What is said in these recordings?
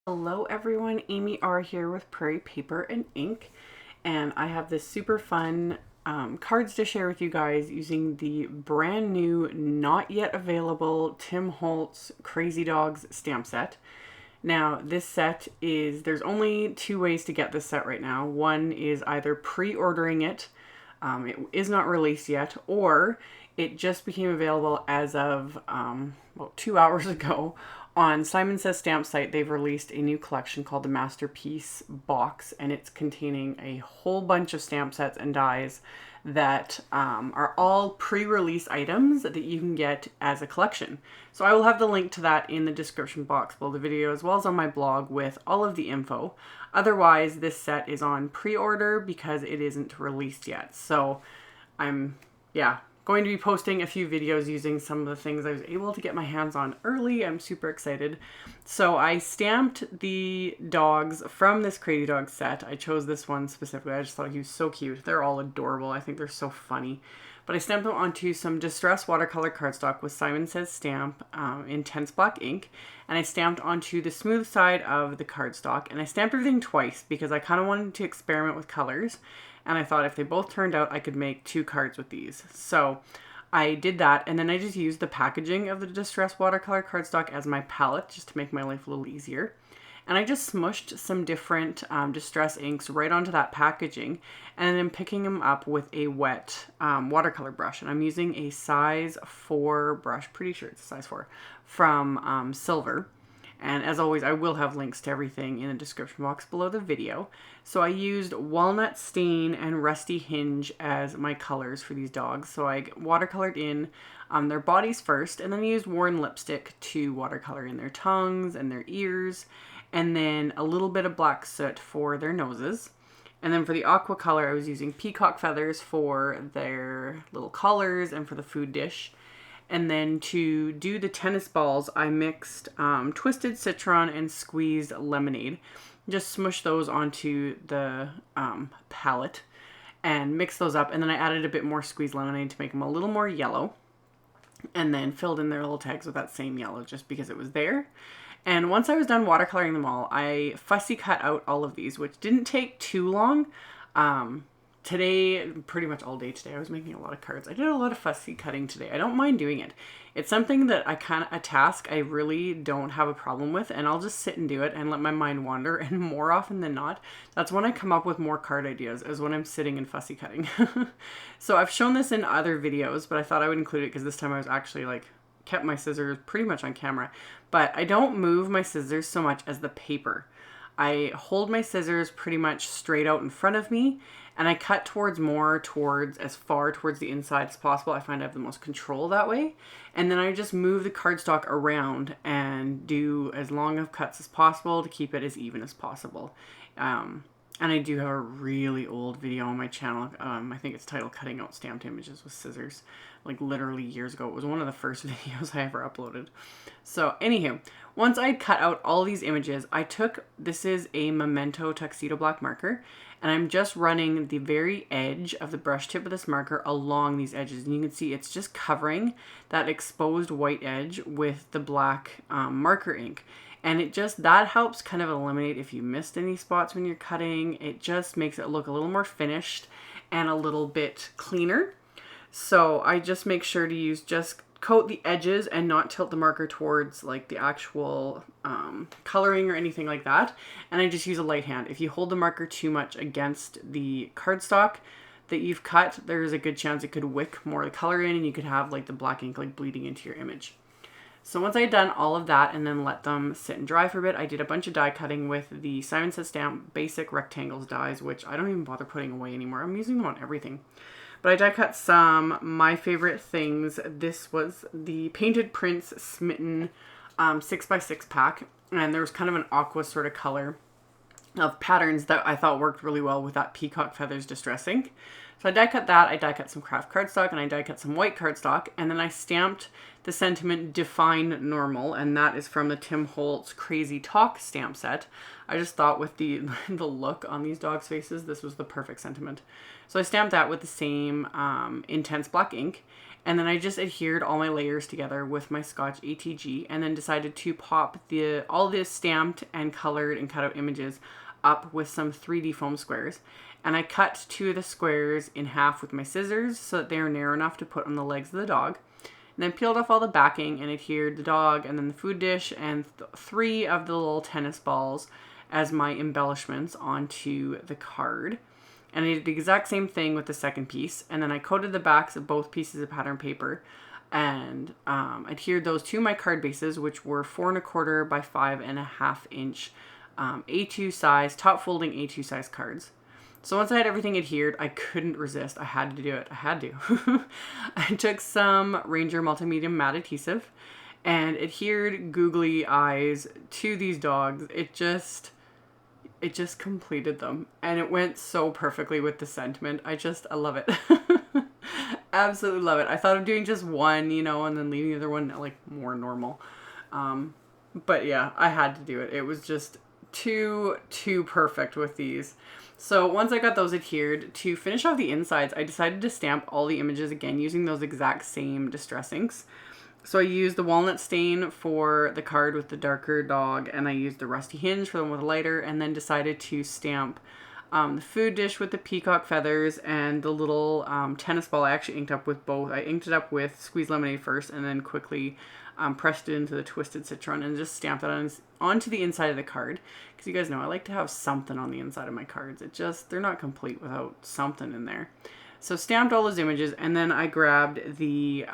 Hello everyone, AmyR here with Prairie Paper and Ink, and I have this super fun cards to share with you guys using the brand new, not yet available Tim Holtz Crazy Dogs stamp set. Now, this set there's only two ways to get this set right now. One is either pre-ordering it, it is not released yet, or it just became available as of well, 2 hours ago on Simon Says Stamp site. They've released a new collection called the Masterpiece Box, and it's containing a whole bunch of stamp sets and dies that are all pre-release items that you can get as a collection. So I will have the link to that in the description box below the video, as well as on my blog with all of the info. Otherwise, this set is on pre-order because it isn't released yet. So I'm, going to be posting a few videos using some of the things I was able to get my hands on early. I'm super excited. So I stamped the dogs from this Crazy Dog set. I chose this one specifically. I just thought he was so cute. They're all adorable. I think they're so funny. But I stamped them onto some distressed watercolor cardstock with Simon Says Stamp Intense Black ink. And I stamped onto the smooth side of the cardstock. And I stamped everything twice because I kind of wanted to experiment with colors. And I thought if they both turned out, I could make 2 cards with these. So I did that, and then I just used the packaging of the distressed watercolor cardstock as my palette, just to make my life a little easier. And I just smushed some different distress inks right onto that packaging, and then picking them up with a wet watercolor brush. And I'm using a size 4 brush, pretty sure it's a size 4, from Silver. And as always, I will have links to everything in the description box below the video. So I used Walnut Stain and Rusty Hinge as my colors for these dogs. So I watercolored in their bodies first, and then I used Worn Lipstick to watercolor in their tongues and their ears, and then a little bit of black soot for their noses. And then for the aqua color, I was using peacock feathers for their little collars and for the food dish. And then to do the tennis balls, I mixed twisted citron and squeezed lemonade. Just smush those onto the palette and mix those up. And then I added a bit more squeezed lemonade to make them a little more yellow. And then filled in their little tags with that same yellow just because it was there. And once I was done watercoloring them all, I fussy cut out all of these, which didn't take too long. Today, pretty much all day today, I was making a lot of cards. I did a lot of fussy cutting today. I don't mind doing it. It's something that a task I really don't have a problem with, and I'll just sit and do it and let my mind wander. And more often than not, that's when I come up with more card ideas, is when I'm sitting and fussy cutting. So I've shown this in other videos, but I thought I would include it because this time I was actually kept my scissors pretty much on camera. But I don't move my scissors so much as the paper. I hold my scissors pretty much straight out in front of me, and I cut as far towards the inside as possible. I find I have the most control that way. And then I just move the cardstock around and do as long of cuts as possible to keep it as even as possible. And I do have a really old video on my channel. I think it's titled Cutting Out Stamped Images with Scissors. Literally years ago. It was one of the first videos I ever uploaded. So anywho, once I'd cut out all these images, this is a Memento Tuxedo Black marker, and I'm just running the very edge of the brush tip of this marker along these edges. And you can see it's just covering that exposed white edge with the black marker ink. And that helps kind of eliminate if you missed any spots when you're cutting. It just makes it look a little more finished and a little bit cleaner. So I just make sure to just coat the edges and not tilt the marker towards the actual coloring or anything like that. And I just use a light hand. If you hold the marker too much against the cardstock that you've cut, there's a good chance it could wick more of the color in, and you could have the black ink bleeding into your image. So once I had done all of that and then let them sit and dry for a bit, I did a bunch of die cutting with the Simon Says Stamp Basic Rectangles dies, which I don't even bother putting away anymore. I'm using them on everything. But I die cut some my favorite things. This was the Painted Prince Smitten 6x6 pack. And there was kind of an aqua sort of color of patterns that I thought worked really well with that Peacock Feathers Distress ink. So I die cut that, I die cut some craft cardstock, and I die cut some white cardstock, and then I stamped the sentiment Define Normal, and that is from the Tim Holtz Crazy Talk stamp set. I just thought with the look on these dogs' faces, this was the perfect sentiment. So I stamped that with the same intense black ink, And then I just adhered all my layers together with my Scotch ATG, and then decided to pop all this stamped and colored and cut out images up with some 3D foam squares. And I cut 2 of the squares in half with my scissors so that they are narrow enough to put on the legs of the dog. And then peeled off all the backing and adhered the dog and then the food dish and 3 of the little tennis balls as my embellishments onto the card. And I did the exact same thing with the second piece. And then I coated the backs of both pieces of pattern paper and adhered those to my card bases, which were 4 1/4 by 5.5 inch A2 size, top folding A2 size cards. So once I had everything adhered, I couldn't resist. I had to do it. I had to. I took some Ranger Multimedia matte adhesive and adhered googly eyes to these dogs. It just completed them, and it went so perfectly with the sentiment. I love it. Absolutely love it. I thought of doing just one, you know, and then leaving the other one like more normal. But yeah, I had to do it. It was just too perfect with these. So once I got those adhered, to finish off the insides, I decided to stamp all the images again using those exact same distress inks. So I used the walnut stain for the card with the darker dog, and I used the rusty hinge for the one with the lighter, and then decided to stamp the food dish with the peacock feathers and the little tennis ball. I actually inked up with both. I inked it up with Squeeze Lemonade first and then quickly pressed it into the Twisted Citron and just stamped it onto the inside of the card. Because you guys know I like to have something on the inside of my cards. They're not complete without something in there. So stamped all those images, and then I grabbed the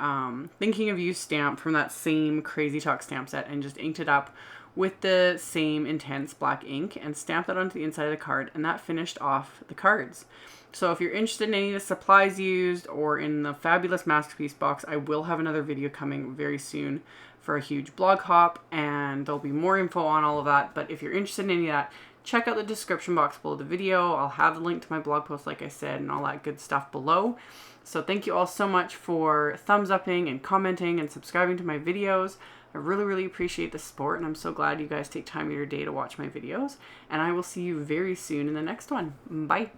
Thinking of You stamp from that same Crazy Talk stamp set and just inked it up with the same intense black ink and stamped that onto the inside of the card, and that finished off the cards. So if you're interested in any of the supplies used or in the fabulous masterpiece box, I will have another video coming very soon for a huge blog hop, and there'll be more info on all of that. But if you're interested in any of that, check out the description box below the video. I'll have the link to my blog post, like I said, and all that good stuff below. So thank you all so much for thumbs upping and commenting and subscribing to my videos. I really, really appreciate the support, and I'm so glad you guys take time of your day to watch my videos. And I will see you very soon in the next one. Bye.